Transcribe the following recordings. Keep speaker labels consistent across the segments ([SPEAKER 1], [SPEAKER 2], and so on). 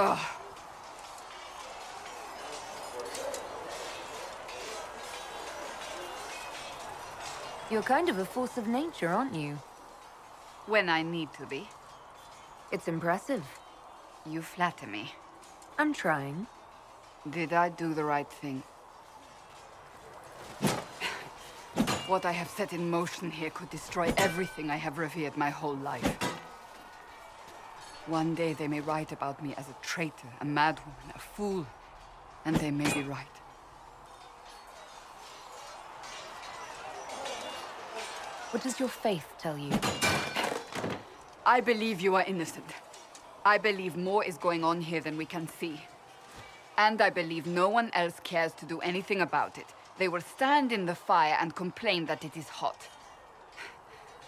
[SPEAKER 1] Ugh.
[SPEAKER 2] You're kind of a force of nature, aren't you?
[SPEAKER 1] When I need to be.
[SPEAKER 2] It's impressive.
[SPEAKER 1] You flatter me.
[SPEAKER 2] I'm trying.
[SPEAKER 1] Did I do the right thing? What I have set in motion here could destroy everything I have revered my whole life. One day they may write about me as a traitor, a madwoman, a fool. And they may be right.
[SPEAKER 2] What does your faith tell you?
[SPEAKER 1] I believe you are innocent. I believe more is going on here than we can see. And I believe no one else cares to do anything about it. They will stand in the fire and complain that it is hot.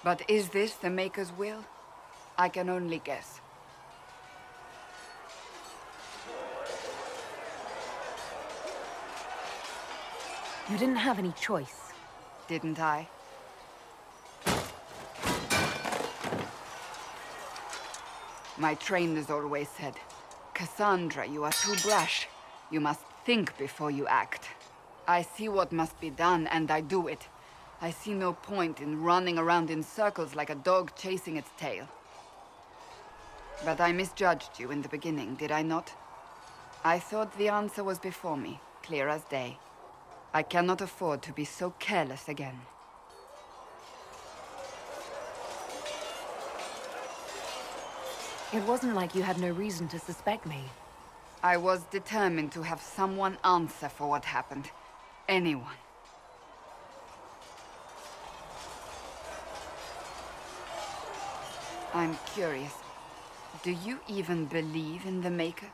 [SPEAKER 1] But is this the Maker's will? I can only guess.
[SPEAKER 2] You didn't have any choice.
[SPEAKER 1] Didn't I? My trainers always said, Cassandra, you are too brash. You must think before you act. I see what must be done, and I do it. I see no point in running around in circles like a dog chasing its tail. But I misjudged you in the beginning, did I not? I thought the answer was before me, clear as day. I cannot afford to be so careless again.
[SPEAKER 2] It wasn't like you had no reason to suspect me.
[SPEAKER 1] I was determined to have someone answer for what happened. Anyone. I'm curious. Do you even believe in the Maker?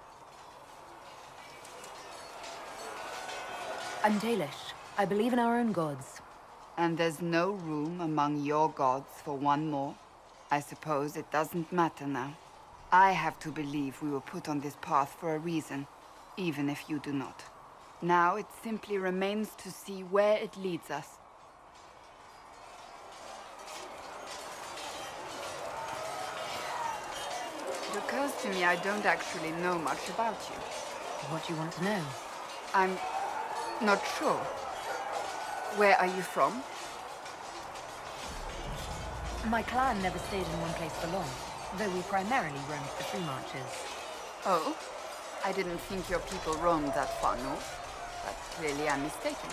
[SPEAKER 2] I'm Dalish. I believe in our own gods.
[SPEAKER 1] And there's no room among your gods for one more? I suppose it doesn't matter now. I have to believe we were put on this path for a reason, even if you do not. Now it simply remains to see where it leads us. It occurs to me I don't actually know much about you.
[SPEAKER 2] What do you want to know?
[SPEAKER 1] I'm not sure. Where are you from?
[SPEAKER 2] My clan never stayed in one place for long, though we primarily roamed the free marches.
[SPEAKER 1] Oh? I didn't think your people roamed that far north. But clearly I'm mistaken.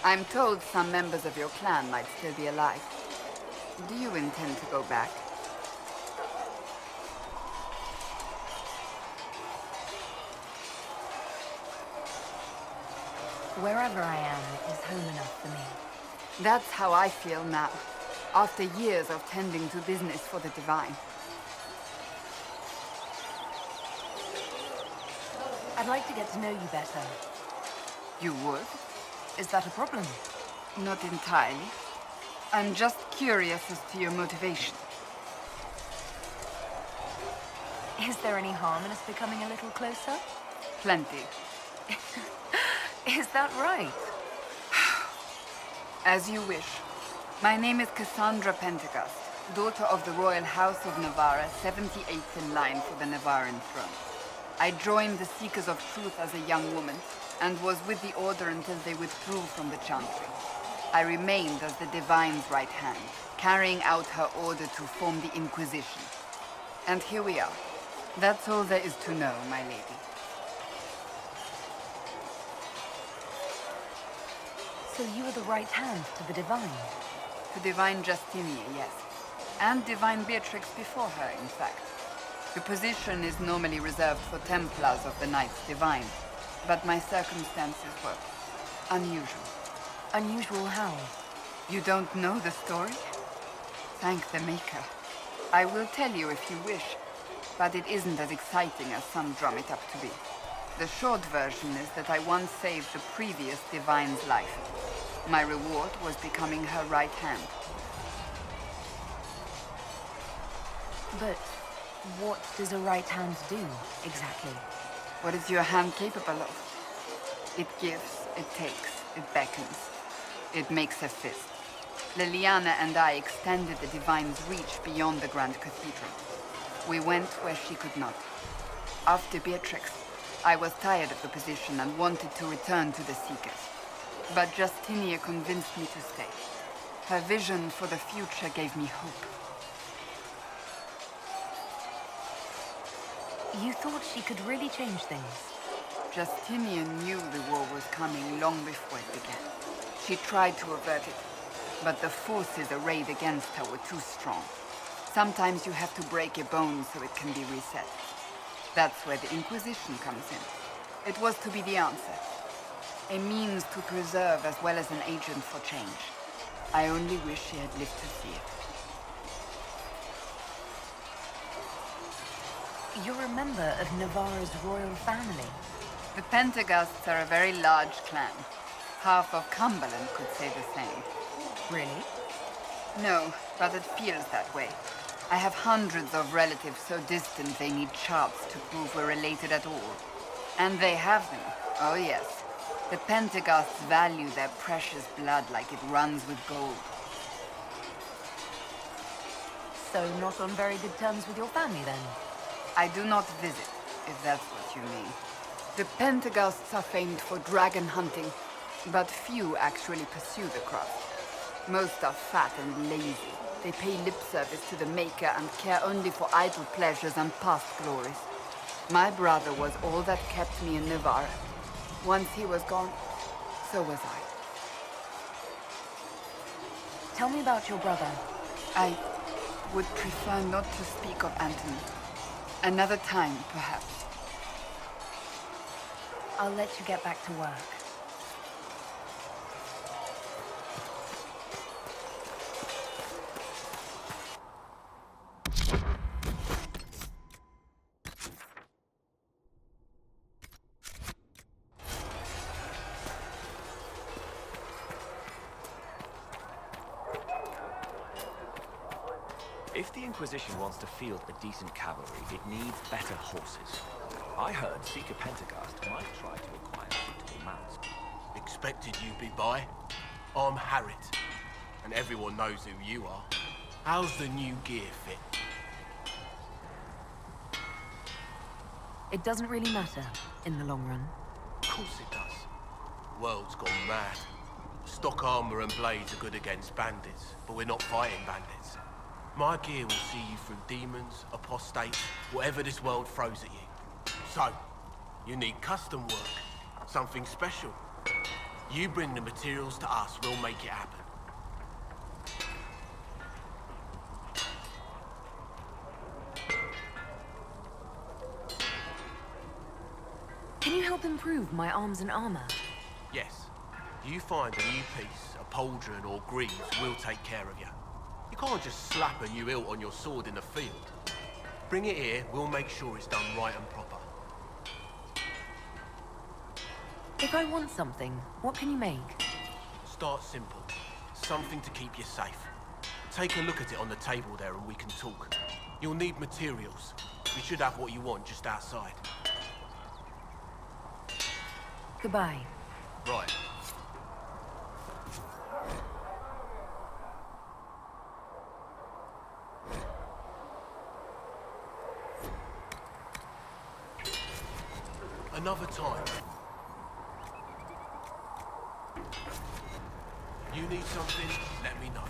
[SPEAKER 1] I'm told some members of your clan might still be alive. Do you intend to go back?
[SPEAKER 2] Wherever I am is home enough for me.
[SPEAKER 1] That's how I feel now, after years of tending to business for the Divine.
[SPEAKER 2] I'd like to get to know you better.
[SPEAKER 1] You would?
[SPEAKER 2] Is that a problem?
[SPEAKER 1] Not entirely. I'm just curious as to your motivation.
[SPEAKER 2] Is there any harm in us becoming a little closer?
[SPEAKER 1] Plenty.
[SPEAKER 2] Is that right?
[SPEAKER 1] As you wish. My name is Cassandra Pentecost, daughter of the Royal House of Navarra, 78th in line for the Navarran throne. I joined the Seekers of Truth as a young woman, and was with the Order until they withdrew from the Chantry. I remained as the Divine's right hand, carrying out her order to form the Inquisition. And here we are. That's all there is to know, my lady.
[SPEAKER 2] So you are the right hand to the Divine?
[SPEAKER 1] To Divine Justinia, yes. And Divine Beatrix before her, in fact. The position is normally reserved for Templars of the Knights Divine, but my circumstances were unusual.
[SPEAKER 2] Unusual how?
[SPEAKER 1] You don't know the story? Thank the Maker. I will tell you if you wish, but it isn't as exciting as some drum it up to be. The short version is that I once saved the previous Divine's life. My reward was becoming her right hand.
[SPEAKER 2] But what does a right hand do, exactly?
[SPEAKER 1] What is your hand capable of? It gives, it takes, it beckons. It makes a fist. Liliana and I extended the Divine's reach beyond the Grand Cathedral. We went where she could not. After Beatrix, I was tired of the position and wanted to return to the Seekers. But Justinia convinced me to stay. Her vision for the future gave me hope.
[SPEAKER 2] You thought she could really change things?
[SPEAKER 1] Justinian knew the war was coming long before it began. She tried to avert it, but the forces arrayed against her were too strong. Sometimes you have to break a bone so it can be reset. That's where the Inquisition comes in. It was to be the answer. A means to preserve as well as an agent for change. I only wish she had lived to see it.
[SPEAKER 2] You're a member of Navarra's royal family.
[SPEAKER 1] The Pentaghasts are a very large clan. Half of Cumberland could say the same.
[SPEAKER 2] Really?
[SPEAKER 1] No, but it feels that way. I have hundreds of relatives so distant they need charts to prove we're related at all. And they have them. Oh yes. The Pentaghasts value their precious blood like it runs with gold.
[SPEAKER 2] So not on very good terms with your family, then?
[SPEAKER 1] I do not visit, if that's what you mean. The Pentaghasts are famed for dragon hunting, but few actually pursue the craft. Most are fat and lazy. They pay lip service to the Maker and care only for idle pleasures and past glories. My brother was all that kept me in Navarra. Once he was gone, so was I.
[SPEAKER 2] Tell me about your brother.
[SPEAKER 1] I would prefer not to speak of Anthony. Another time, perhaps.
[SPEAKER 2] I'll let you get back to work.
[SPEAKER 3] If the Inquisition wants to field a decent cavalry, it needs better horses. I heard Seeker Pentagast might try to acquire suitable mounts.
[SPEAKER 4] Expected you'd be by. I'm Harriet, and everyone knows who you are. How's the new gear fit?
[SPEAKER 2] It doesn't really matter in the long run.
[SPEAKER 4] Of course it does. The world's gone mad. Stock armor and blades are good against bandits, but we're not fighting bandits. My gear will see you through demons, apostates, whatever this world throws at you. So, you need custom work, something special. You bring the materials to us, we'll make it happen.
[SPEAKER 2] Can you help improve my arms and armor?
[SPEAKER 4] Yes. You find a new piece, a pauldron or greaves, we'll take care of you. You can't just slap a new hilt on your sword in the field. Bring it here, we'll make sure it's done right and proper.
[SPEAKER 2] If I want something, what can you make?
[SPEAKER 4] Start simple. Something to keep you safe. Take a look at it on the table there and we can talk. You'll need materials. You should have what you want just outside.
[SPEAKER 2] Goodbye.
[SPEAKER 4] Right. Another time. You need something, let me know.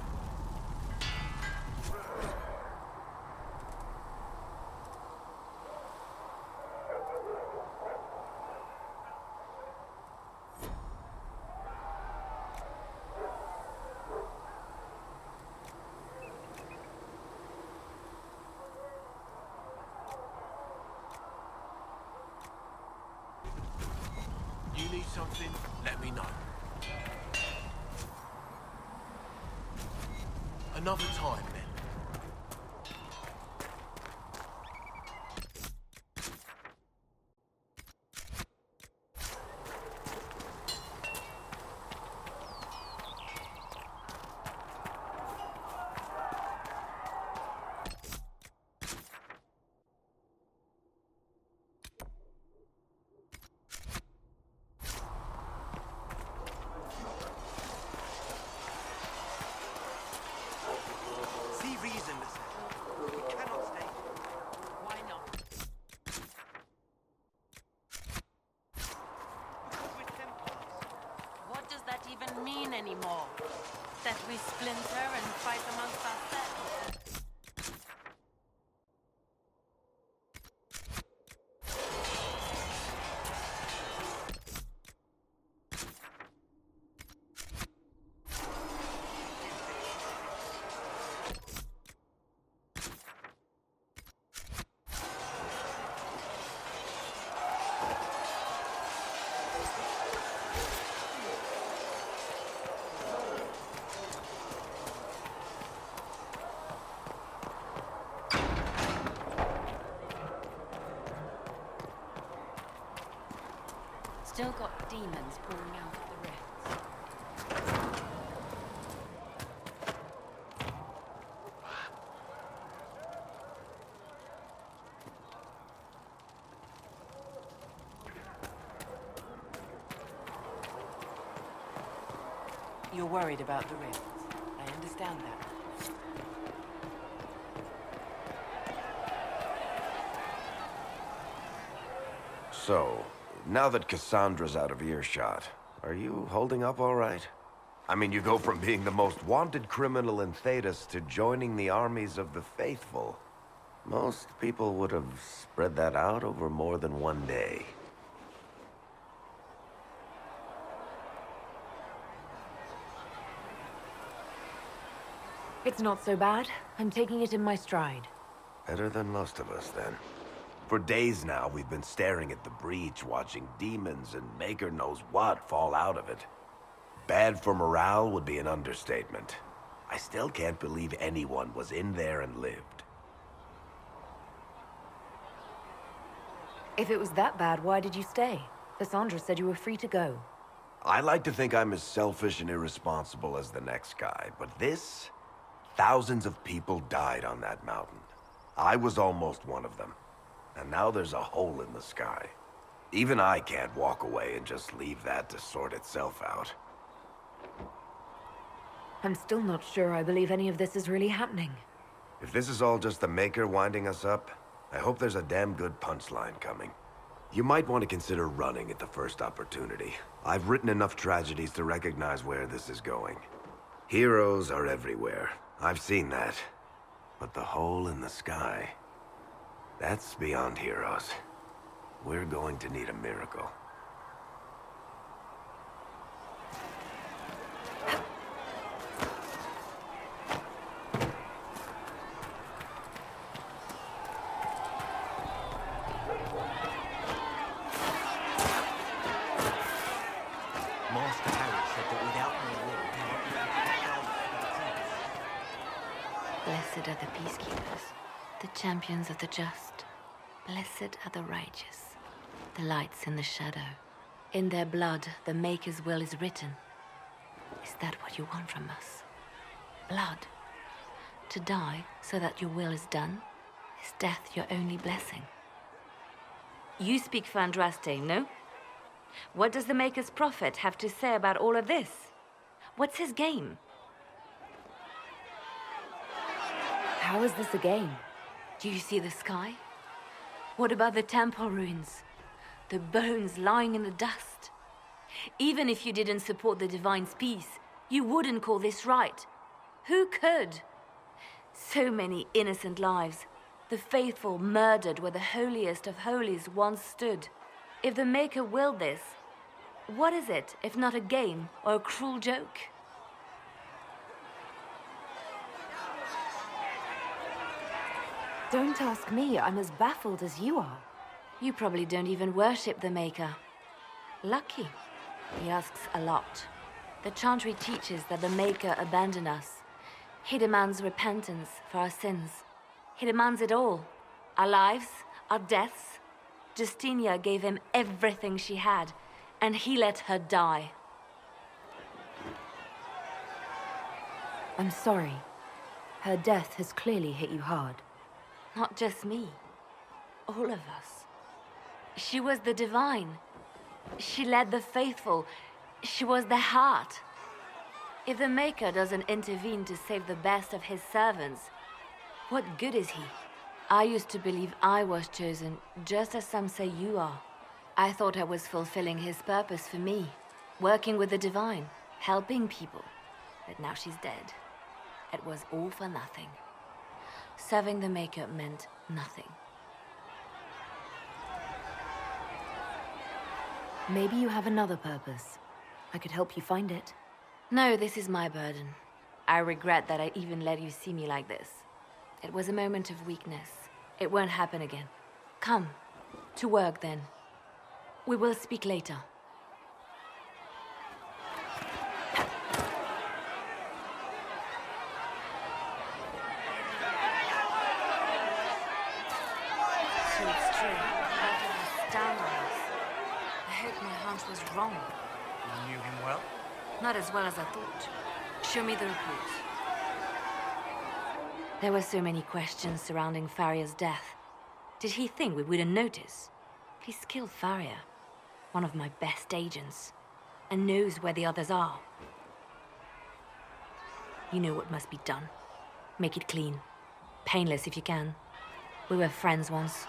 [SPEAKER 4] You need something, let me know. Another time, then.
[SPEAKER 2] splinter and fight amongst ourselves. Still got demons pouring out of the rifts.
[SPEAKER 5] You're worried about the rifts. I understand that.
[SPEAKER 6] So, now that Cassandra's out of earshot, are you holding up all right? I mean, you go from being the most wanted criminal in Thedas to joining the armies of the faithful. Most people would have spread that out over more than one day.
[SPEAKER 2] It's not so bad. I'm taking it in my stride.
[SPEAKER 6] Better than most of us, then. For days now, we've been staring at the breach, watching demons and Maker knows what fall out of it. Bad for morale would be an understatement. I still can't believe anyone was in there and lived.
[SPEAKER 2] If it was that bad, why did you stay? Cassandra said you were free to go.
[SPEAKER 6] I like to think I'm as selfish and irresponsible as the next guy, but this... Thousands of people died on that mountain. I was almost one of them. And now there's a hole in the sky. Even I can't walk away and just leave that to sort itself out.
[SPEAKER 2] I'm still not sure I believe any of this is really happening.
[SPEAKER 6] If this is all just the Maker winding us up, I hope there's a damn good punchline coming. You might want to consider running at the first opportunity. I've written enough tragedies to recognize where this is going. Heroes are everywhere. I've seen that. But the hole in the sky... that's beyond heroes. We're going to need a miracle.
[SPEAKER 3] Master Harry said that without my will, he won't be able to guide us.
[SPEAKER 7] Blessed are the peacekeepers, the champions of the just. Blessed are the righteous, the lights in the shadow. In their blood, the Maker's will is written. Is that what you want from us? Blood? To die so that your will is done? Is death your only blessing?
[SPEAKER 8] You speak for Andraste, no? What does the Maker's prophet have to say about all of this? What's his game?
[SPEAKER 2] How is this a game?
[SPEAKER 8] Do you see the sky? What about the temple ruins? The bones lying in the dust? Even if you didn't support the Divine's peace, you wouldn't call this right. Who could? So many innocent lives. The faithful murdered where the holiest of holies once stood. If the Maker willed this, what is it if not a game or a cruel joke?
[SPEAKER 2] Don't ask me. I'm as baffled as you are.
[SPEAKER 8] You probably don't even worship the Maker. Lucky. He asks a lot. The Chantry teaches that the Maker abandoned us. He demands repentance for our sins. He demands it all. Our lives, our deaths. Justinia gave him everything she had, and he let her die.
[SPEAKER 2] I'm sorry. Her death has clearly hit you hard.
[SPEAKER 8] Not just me. All of us. She was the Divine. She led the faithful. She was their heart. If the Maker doesn't intervene to save the best of his servants, what good is he? I used to believe I was chosen, just as some say you are. I thought I was fulfilling his purpose for me, working with the Divine, helping people. But now she's dead. It was all for nothing. Serving the Maker meant nothing.
[SPEAKER 2] Maybe you have another purpose. I could help you find it.
[SPEAKER 8] No, this is my burden. I regret that I even let you see me like this. It was a moment of weakness. It won't happen again. Come, to work then. We will speak later. So it's true. Arthur was down on us. I hope my hunch was wrong.
[SPEAKER 9] You knew him well?
[SPEAKER 8] Not as well as I thought. Show me the report. There were so many questions surrounding Faria's death. Did he think we wouldn't notice? He's killed Faria, one of my best agents, and knows where the others are. You know what must be done. Make it clean. Painless if you can. We were friends once.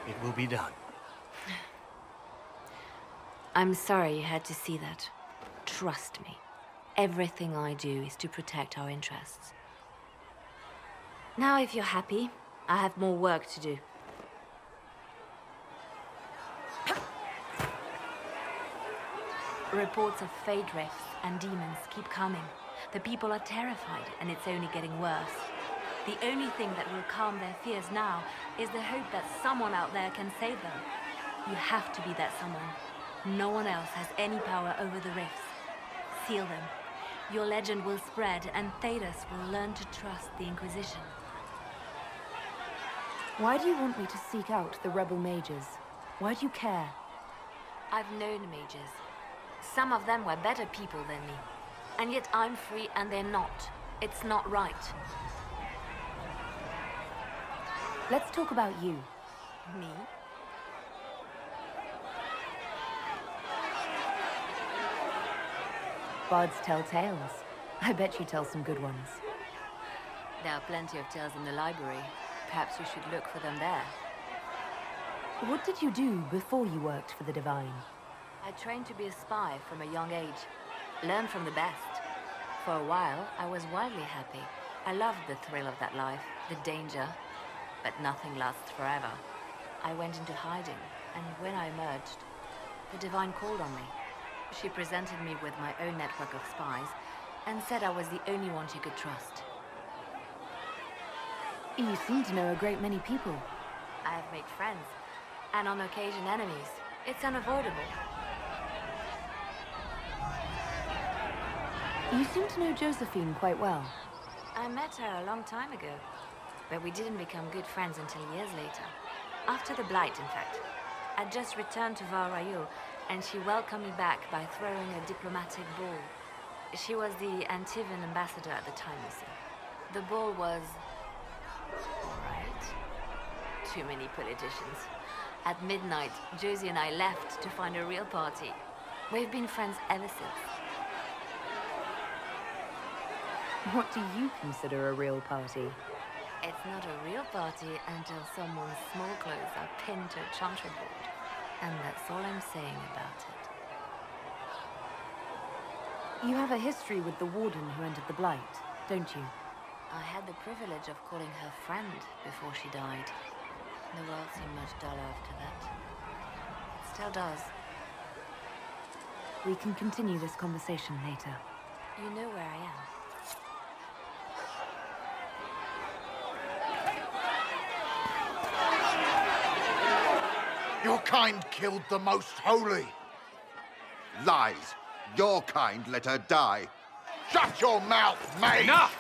[SPEAKER 9] It will be done.
[SPEAKER 8] I'm sorry you had to see that. Trust me. Everything I do is to protect our interests. Now, if you're happy, I have more work to do. Reports of fade rifts and demons keep coming. The people are terrified, and it's only getting worse. The only thing that will calm their fears now is the hope that someone out there can save them. You have to be that someone. No one else has any power over the rifts. Seal them. Your legend will spread, and Thedas will learn to trust the Inquisition.
[SPEAKER 2] Why do you want me to seek out the rebel mages? Why do you care?
[SPEAKER 8] I've known mages. Some of them were better people than me. And yet I'm free and they're not. It's not right.
[SPEAKER 2] Let's talk about you.
[SPEAKER 8] Me?
[SPEAKER 2] Bards tell tales. I bet you tell some good ones.
[SPEAKER 8] There are plenty of tales in the library. Perhaps you should look for them there.
[SPEAKER 2] What did you do before you worked for the Divine?
[SPEAKER 8] I trained to be a spy from a young age. Learned from the best. For a while, I was wildly happy. I loved the thrill of that life, the danger. But nothing lasts forever. I went into hiding, and when I emerged, the Divine called on me. She presented me with my own network of spies, and said I was the only one she could trust.
[SPEAKER 2] You seem to know a great many people.
[SPEAKER 8] I have made friends, and on occasion enemies. It's unavoidable.
[SPEAKER 2] You seem to know Josephine quite well.
[SPEAKER 8] I met her a long time ago, but we didn't become good friends until years later. After the Blight, in fact. I'd just returned to Val Royeaux, and she welcomed me back by throwing a diplomatic ball. She was the Antivan ambassador at the time, you see. The ball was... all right. Too many politicians. At midnight, Josie and I left to find a real party. We've been friends ever since.
[SPEAKER 2] What do you consider a real party?
[SPEAKER 8] It's not a real party until someone's small clothes are pinned to a chantry board. And that's all I'm saying about it.
[SPEAKER 2] You have a history with the Warden who entered the Blight, don't you?
[SPEAKER 8] I had the privilege of calling her friend before she died. The world seemed much duller after that. It still does.
[SPEAKER 2] We can continue this conversation later.
[SPEAKER 8] You know where I am.
[SPEAKER 10] Your kind killed the most holy.
[SPEAKER 11] Lies. Your kind let her die.
[SPEAKER 10] Shut your mouth, mate!
[SPEAKER 9] Enough!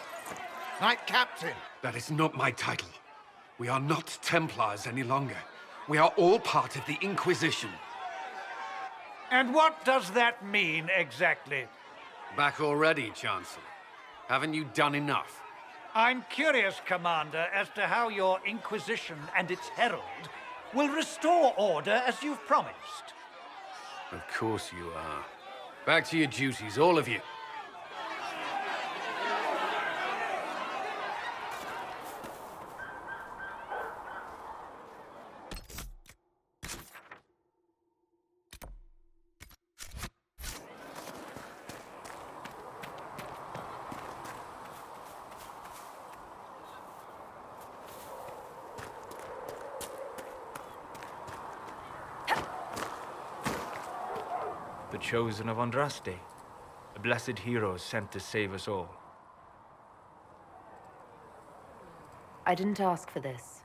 [SPEAKER 10] Knight Captain.
[SPEAKER 9] That is not my title. We are not Templars any longer. We are all part of the Inquisition.
[SPEAKER 12] And what does that mean, exactly?
[SPEAKER 9] Back already, Chancellor. Haven't you done enough?
[SPEAKER 12] I'm curious, Commander, as to how your Inquisition and its herald will restore order as you've promised.
[SPEAKER 9] Of course you are. Back to your duties, all of you.
[SPEAKER 13] the chosen of Andraste, a blessed hero sent to save us all.
[SPEAKER 2] I didn't ask for this,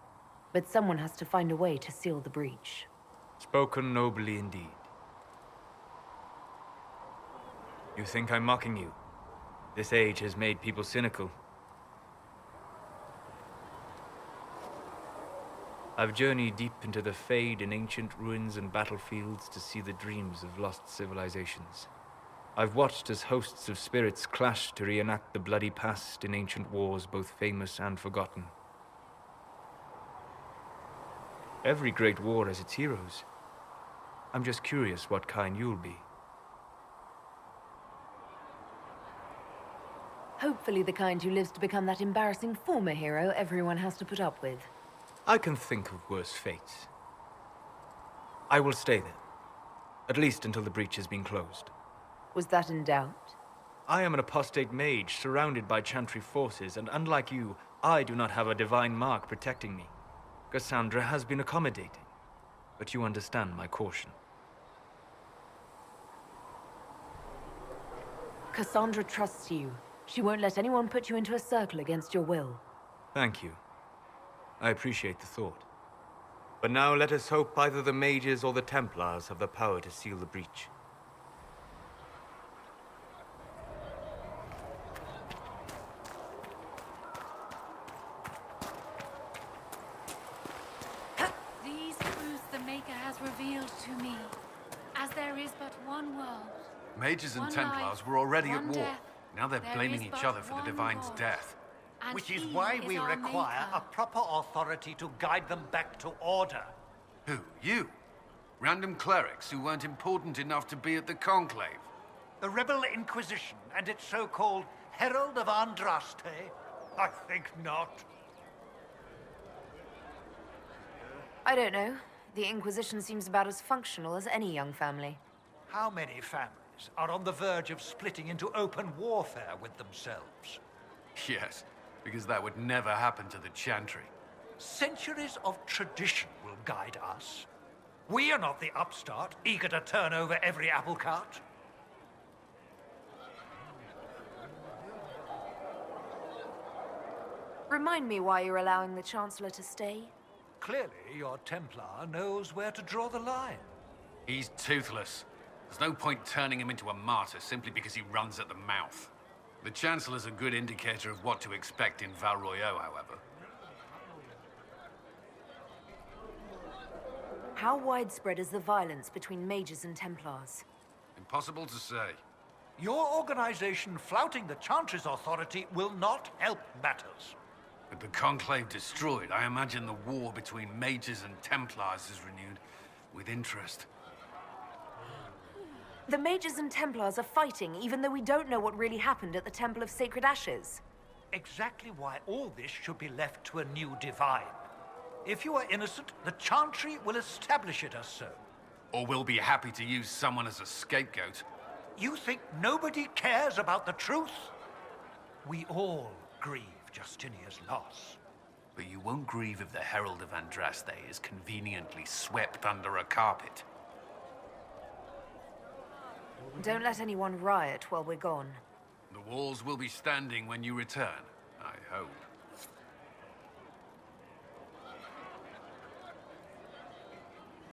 [SPEAKER 2] but someone has to find a way to seal the breach.
[SPEAKER 13] Spoken nobly indeed. You think I'm mocking you? This age has made people cynical. I've journeyed deep into the Fade in ancient ruins and battlefields to see the dreams of lost civilizations. I've watched as hosts of spirits clash to reenact the bloody past in ancient wars both famous and forgotten. Every great war has its heroes. I'm just curious what kind you'll be.
[SPEAKER 2] Hopefully the kind who lives to become that embarrassing former hero everyone has to put up with.
[SPEAKER 13] I can think of worse fates. I will stay there. At least until the breach has been closed.
[SPEAKER 2] Was that in doubt?
[SPEAKER 13] I am an apostate mage surrounded by Chantry forces, and unlike you, I do not have a divine mark protecting me. Cassandra has been accommodating, but you understand my caution.
[SPEAKER 2] Cassandra trusts you. She won't let anyone put you into a circle against your will.
[SPEAKER 13] Thank you. I appreciate the thought. But now let us hope either the mages or the Templars have the power to seal the breach.
[SPEAKER 7] These truths the Maker has revealed to me, as there is but one world.
[SPEAKER 9] Mages and
[SPEAKER 7] One
[SPEAKER 9] Templars
[SPEAKER 7] life,
[SPEAKER 9] were already at
[SPEAKER 7] one
[SPEAKER 9] war.
[SPEAKER 7] death.
[SPEAKER 9] Now they're
[SPEAKER 7] There
[SPEAKER 9] blaming
[SPEAKER 7] is
[SPEAKER 9] each
[SPEAKER 7] but
[SPEAKER 9] other for the
[SPEAKER 7] one
[SPEAKER 9] Divine's
[SPEAKER 7] God.
[SPEAKER 9] death.
[SPEAKER 7] And
[SPEAKER 12] Which is
[SPEAKER 7] he
[SPEAKER 12] why we
[SPEAKER 7] our
[SPEAKER 12] require
[SPEAKER 7] Maker.
[SPEAKER 12] a proper authority to guide them back to order.
[SPEAKER 9] Who? You? Random clerics who weren't important enough to be at the Conclave?
[SPEAKER 12] The Rebel Inquisition and its so-called Herald of Andraste? I think not.
[SPEAKER 2] I don't know. The Inquisition seems about as functional as any young family.
[SPEAKER 12] How many families are on the verge of splitting into open warfare with themselves?
[SPEAKER 9] Yes, because that would never happen to the Chantry.
[SPEAKER 12] Centuries of tradition will guide us. We are not the upstart, eager to turn over every apple cart.
[SPEAKER 2] Remind me why you're allowing the Chancellor to stay?
[SPEAKER 12] Clearly, your Templar knows where to draw the line.
[SPEAKER 9] He's toothless. There's no point turning him into a martyr simply because he runs at the mouth. The Chancellor's a good indicator of what to expect in Val Royeaux, however.
[SPEAKER 2] How widespread is the violence between mages and Templars?
[SPEAKER 9] Impossible to say.
[SPEAKER 12] Your organization flouting the Chantry's authority will not help matters.
[SPEAKER 9] With the Conclave destroyed, I imagine the war between mages and Templars is renewed with interest.
[SPEAKER 2] The mages and Templars are fighting, even though we don't know what really happened at the Temple of Sacred Ashes.
[SPEAKER 12] Exactly why all this should be left to a new divine. If you are innocent, the Chantry will establish it as so.
[SPEAKER 9] Or we'll be happy to use someone as a scapegoat.
[SPEAKER 12] You think nobody cares about the truth? We all grieve Justinia's loss.
[SPEAKER 9] But you won't grieve if the Herald of Andraste is conveniently swept under a carpet.
[SPEAKER 2] Don't let anyone riot while we're gone.
[SPEAKER 9] The walls will be standing when you return, I hope.